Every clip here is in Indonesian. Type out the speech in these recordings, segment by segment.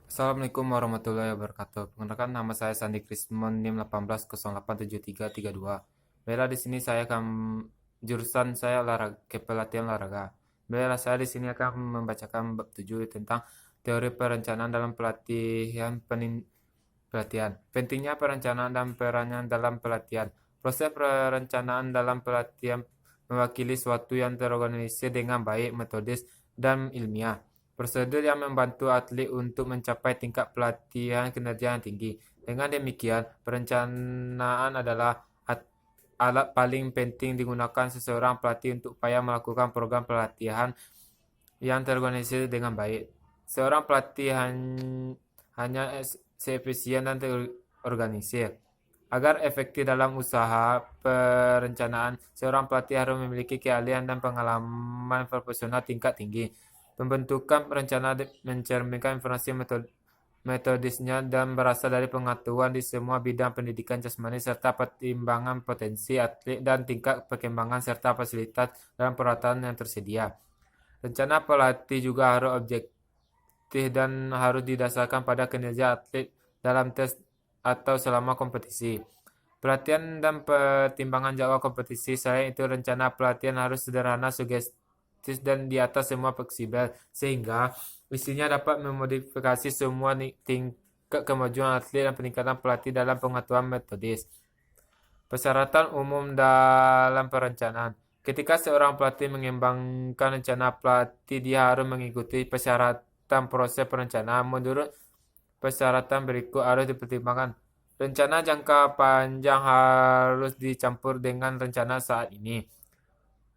Assalamualaikum warahmatullahi wabarakatuh. Perkenalkan nama saya Sandi Krismon NIM 18087332. Baiklah di sini saya akan jurusan saya olahraga kepelatihan olahraga. Baiklah saya di sini akan membacakan bab 7 tentang teori perencanaan dalam pelatihan. Pentingnya perencanaan dan perannya dalam pelatihan. Proses perencanaan dalam pelatihan mewakili suatu yang terorganisir dengan baik, metodis, dan ilmiah. Prosedur yang membantu atlet untuk mencapai tingkat pelatihan kinerja yang tinggi. Dengan demikian, perencanaan adalah alat paling penting digunakan seseorang pelatih untuk upaya melakukan program pelatihan yang terorganisir dengan baik. Seorang pelatih hanya seefisien dan terorganisir. Agar efektif dalam usaha perencanaan, seorang pelatih harus memiliki keahlian dan pengalaman profesional tingkat tinggi. Pembentukan perencana mencerminkan informasi metodisnya dan berasal dari pengetahuan di semua bidang pendidikan jasmani serta pertimbangan potensi atlet dan tingkat perkembangan serta fasilitas dan peralatan yang tersedia. Rencana pelatih juga harus objektif dan harus didasarkan pada kinerja atlet dalam tes atau selama kompetisi. Pelatihan dan pertimbangan jadwal kompetisi. Selain itu, rencana pelatihan harus sederhana, sugestif, dan di atas semua fleksibel, sehingga isinya dapat memodifikasi semua tingkat kemajuan atlet dan peningkatan pelatih dalam pengetahuan metodis. Persyaratan umum dalam perencanaan. Ketika seorang pelatih mengembangkan rencana pelatih, dia harus mengikuti persyaratan proses perencanaan. Menurut persyaratan berikut harus dipertimbangkan. Rencana jangka panjang harus dicampur dengan rencana saat ini.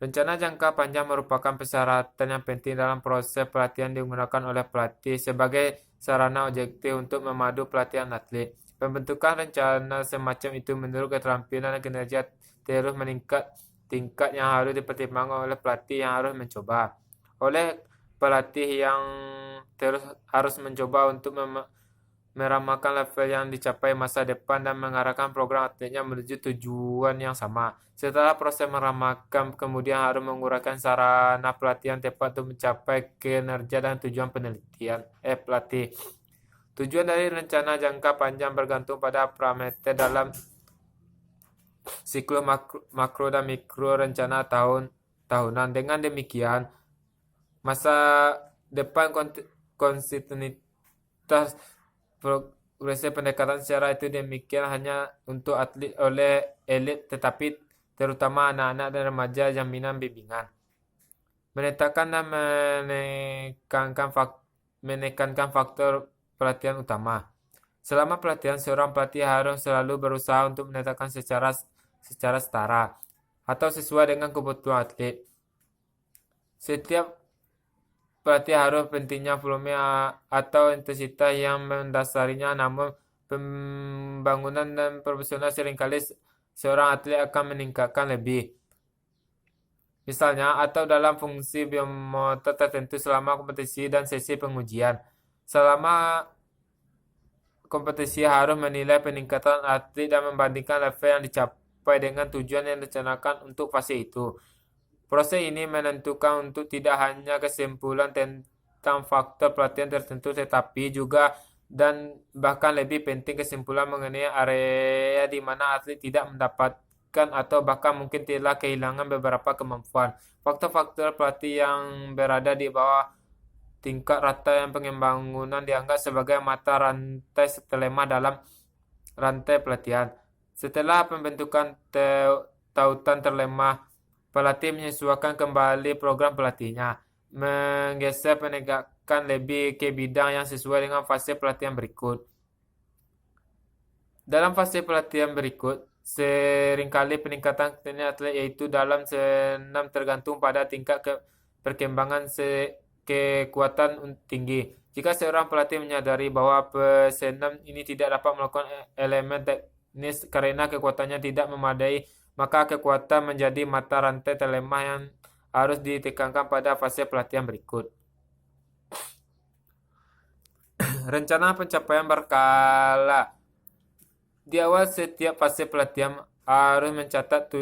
Rencana jangka panjang merupakan persyaratan yang penting dalam proses pelatihan digunakan oleh pelatih sebagai sarana objektif untuk memadu pelatihan atlet. Pembentukan rencana semacam itu menurut keterampilan dan kinerja terus meningkat tingkat yang harus dipertimbangkan oleh pelatih yang harus mencoba. Oleh pelatih yang terus harus mencoba untuk meramalkan level yang dicapai masa depan dan mengarahkan program atletnya menuju tujuan yang sama. Setelah proses meramalkan, kemudian harus menguraikan sarana pelatihan tepat untuk mencapai kinerja dan tujuan penelitian pelatih. Tujuan dari rencana jangka panjang bergantung pada parameter dalam siklus makro dan mikro rencana tahunan. Dengan demikian, masa depan kontinuitas progresi pendekatan secara itu demikian hanya untuk atlet oleh elit tetapi terutama anak-anak dan remaja jaminan bimbingan. Menetapkan dan menekankan faktor pelatihan utama. Selama pelatihan, seorang pelatih harus selalu berusaha untuk menetapkan secara setara atau sesuai dengan kebutuhan atlet. Setiap pelatih harus pentingnya volume atau intensitas yang mendasarinya, namun pembangunan dan profesional seringkali seorang atlet akan meningkatkan lebih. Misalnya, atau dalam fungsi biomotor tertentu selama kompetisi dan sesi pengujian. Selama kompetisi harus menilai peningkatan atlet dan membandingkan level yang dicapai dengan tujuan yang direncanakan untuk fase itu. Proses ini menentukan untuk tidak hanya kesimpulan tentang faktor pelatihan tertentu, tetapi juga dan bahkan lebih penting kesimpulan mengenai area di mana atlet tidak mendapatkan atau bahkan mungkin telah kehilangan beberapa kemampuan. Faktor-faktor pelatih yang berada di bawah tingkat rata yang pengembangan dianggap sebagai mata rantai terlemah dalam rantai pelatihan. Setelah pembentukan tautan terlemah, pelatih menyesuaikan kembali program pelatihnya, menggeser penegakan lebih ke bidang yang sesuai dengan fase pelatihan berikut. Dalam fase pelatihan berikut, seringkali peningkatan teknik atlet yaitu dalam senam tergantung pada tingkat perkembangan kekuatan tinggi. Jika seorang pelatih menyadari bahwa pesenam ini tidak dapat melakukan elemen teknis karena kekuatannya tidak memadai, maka kekuatan menjadi mata rantai terlemah yang harus ditekankan pada fase pelatihan berikut. Rencana pencapaian berkala. Di awal setiap fase pelatihan harus mencatat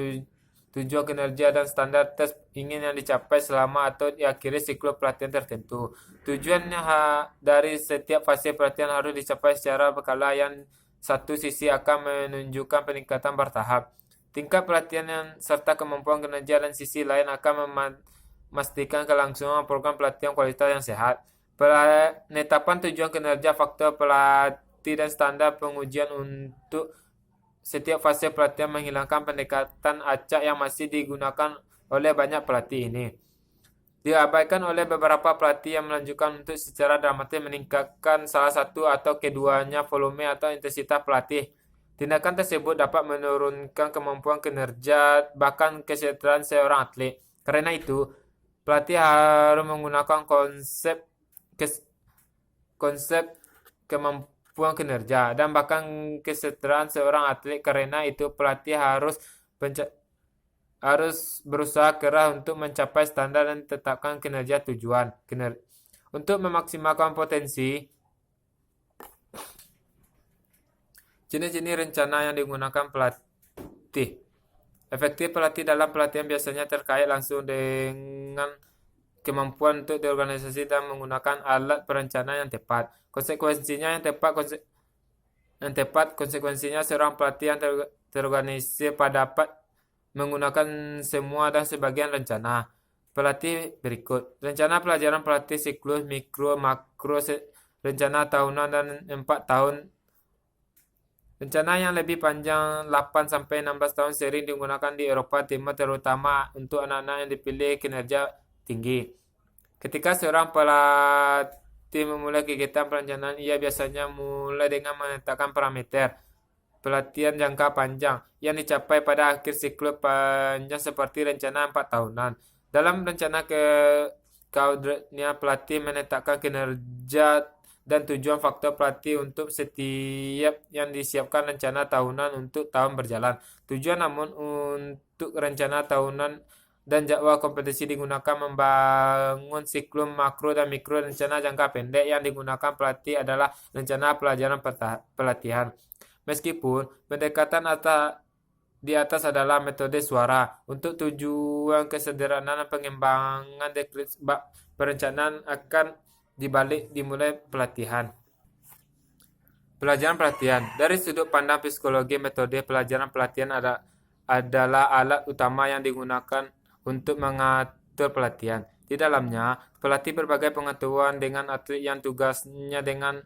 tujuan kinerja dan standar tes ingin yang dicapai selama atau diakhiri siklus pelatihan tertentu. Tujuannya dari setiap fase pelatihan harus dicapai secara berkala yang satu sisi akan menunjukkan peningkatan bertahap. Tingkat pelatihan yang serta kemampuan kinerja dan sisi lain akan memastikan kelangsungan program pelatihan kualitas yang sehat. Penetapan tujuan kinerja, faktor pelatih dan standar pengujian untuk setiap fase pelatihan menghilangkan pendekatan acak yang masih digunakan oleh banyak pelatih ini. Diabaikan oleh beberapa pelatih yang melanjutkan untuk secara dramatis meningkatkan salah satu atau keduanya volume atau intensitas pelatih. Tindakan tersebut dapat menurunkan kemampuan kinerja bahkan kesejahteraan seorang atlet. Karena itu, pelatih harus menggunakan konsep kemampuan kinerja dan bahkan kesejahteraan seorang atlet. Karena itu, pelatih harus berusaha keras untuk mencapai standar dan tetapkan kinerja tujuan. Untuk memaksimalkan potensi, jenis-jenis rencana yang digunakan pelatih. Efektif pelatih dalam pelatihan biasanya terkait langsung dengan kemampuan untuk diorganisasi dan menggunakan alat perencanaan yang tepat. Konsekuensinya seorang pelatih yang terorganisir dapat menggunakan semua dan sebagian rencana pelatih berikut. Rencana pelajaran pelatih siklus mikro, makro, rencana tahunan dan 4 tahun. Rencana yang lebih panjang 8-16 tahun sering digunakan di Eropa Timur terutama untuk anak-anak yang dipilih kinerja tinggi. Ketika seorang pelatih memulai kegiatan perencanaan, ia biasanya mulai dengan menetapkan parameter pelatihan jangka panjang yang dicapai pada akhir siklus panjang seperti rencana 4 tahunan. Dalam rencana kaudratnya, pelatih menetapkan kinerja dan tujuan faktor pelatih untuk setiap yang disiapkan rencana tahunan untuk tahun berjalan. Tujuan namun untuk rencana tahunan dan jadwal kompetisi digunakan membangun siklus makro dan mikro. Rencana jangka pendek yang digunakan pelatih adalah rencana pelajaran pelatihan. Meskipun pendekatan di atas adalah metode suara, untuk tujuan kesederhanaan pengembangan perencanaan akan dimulai pelatihan. Pelajaran pelatihan. Dari sudut pandang psikologi, metode pelajaran pelatihan adalah alat utama yang digunakan untuk mengatur pelatihan. Di dalamnya, pelatih berbagai pengetahuan dengan atlet yang tugasnya dengan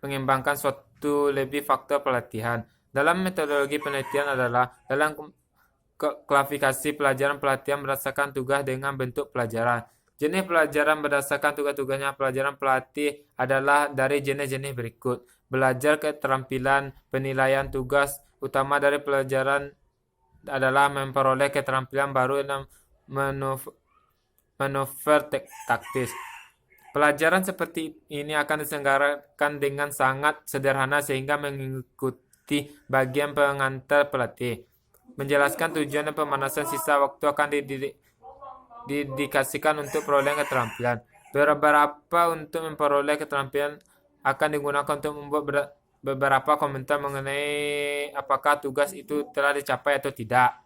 mengembangkan suatu lebih faktor pelatihan. Dalam metodologi penelitian adalah dalam klasifikasi pelajaran pelatihan berdasarkan tugas dengan bentuk pelajaran. Jenis pelajaran berdasarkan tugas-tugasnya pelajaran pelatih adalah dari jenis-jenis berikut. Belajar keterampilan, penilaian tugas utama dari pelajaran adalah memperoleh keterampilan baru dan manuver taktis. Pelajaran seperti ini akan diselenggarakan dengan sangat sederhana sehingga mengikuti bagian pengantar pelatih. Menjelaskan tujuan dan pemanasan, sisa waktu akan didedikasikan untuk perolehan keterampilan. Beberapa untuk memperoleh keterampilan akan digunakan untuk membuat beberapa komentar mengenai apakah tugas itu telah dicapai atau tidak.